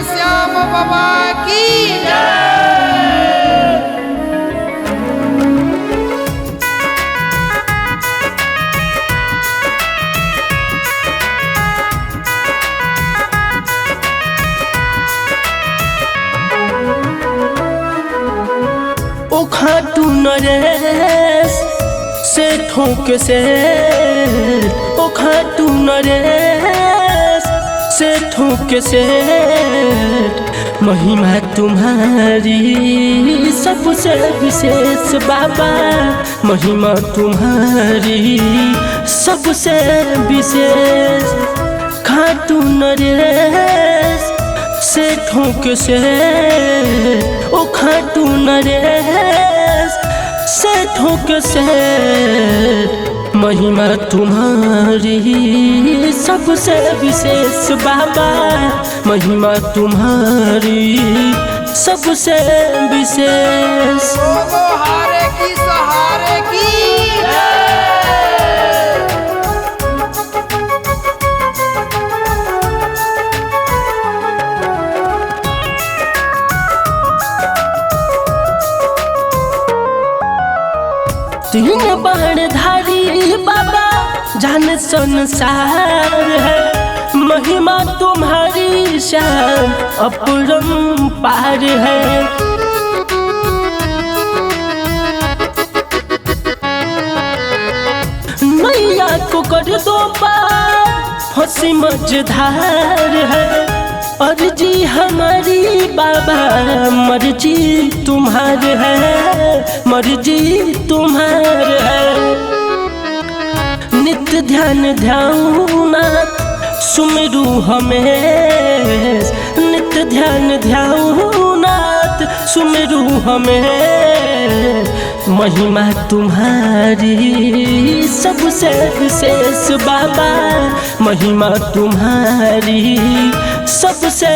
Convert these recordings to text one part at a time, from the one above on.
श्याम बाबा की जय। ओ खाटू नरेश से ठोक से, ओ खाटू नरेश से ठोक से, महिमा तुम्हारी सबसे विशेष बाबा, महिमा तुम्हारी सबसे विशेष। खाटू नरेश से ठोक से, ओ खाटू नरेश से ठोक से, महिमा तुम्हारी सबसे विशेष बाबा, महिमा तुम्हारी सबसे विशेष। हारे की सहारे की तीन बाणधारी बाबा जान संसार है, महिमा तुम्हारी शान अपरंपार है। नैया को कर दो पार हंसी मझधार है, अर्जी हमारी बाबा मर्जी तुम्हार है, मर्जी तुम्हार है। नित्य ध्यान ध्याना सुमिरू हमें, नित्य ध्यान ध्याना सुमिरू हमें, महिमा तुम्हारी सबसे विशेष बाबा, महिमा तुम्हारी सबसे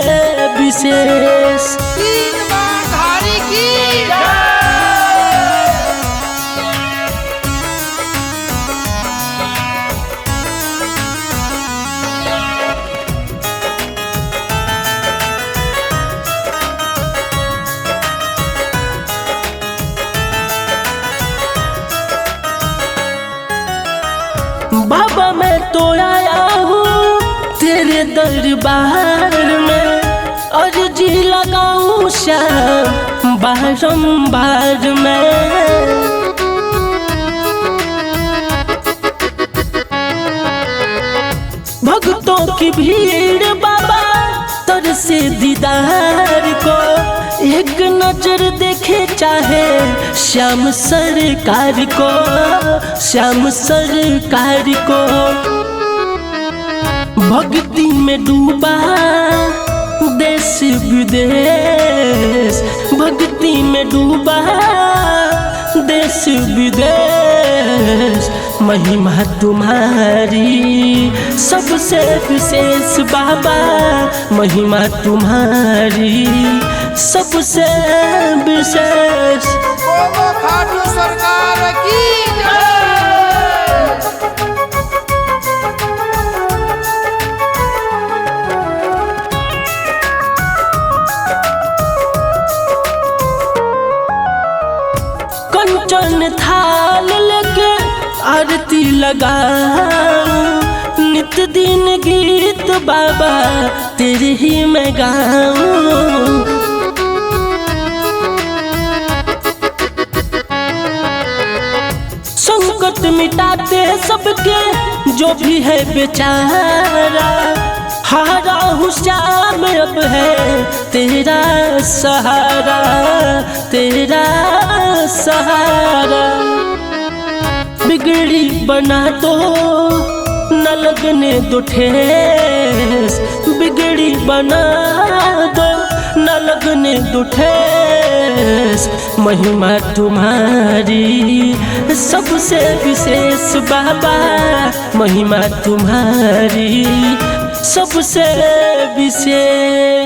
विशेष। तीन बाणधारी की जय। बाबा मैं तो आया हूँ तेरे दरबार में, अर्जी लगाऊं श्याम बारंबार में। भक्तों की भीड़ बाबा तरसे दीदार को, एक नजर देखे चाहे श्याम सरकार को, श्याम सरकार को। भक्ति में डूबा देश विदेश, भक्ति में डूबा देश विदेश, महिमा तुम्हारी सबसे विशेष बाबा, महिमा तुम्हारी सबसे विशेष। खाटू सरकार की जय। कंचन थाल लेके आरती लगाऊं, नित्य दिन गीत बाबा तेरे ही मैं गाऊं। संकट मिटाते सबके जो भी है बेचारा, हारा हूँ श्याम अब है तेरा सहारा, तेरा सहारा। बिगड़ी बना दो न लगने दो ठेस, बिगड़ी बना दो न लगने दो ठेस, महिमा तुम्हारी सबसे विशेष बाबा, महिमा तुम्हारी सबसे विशेष।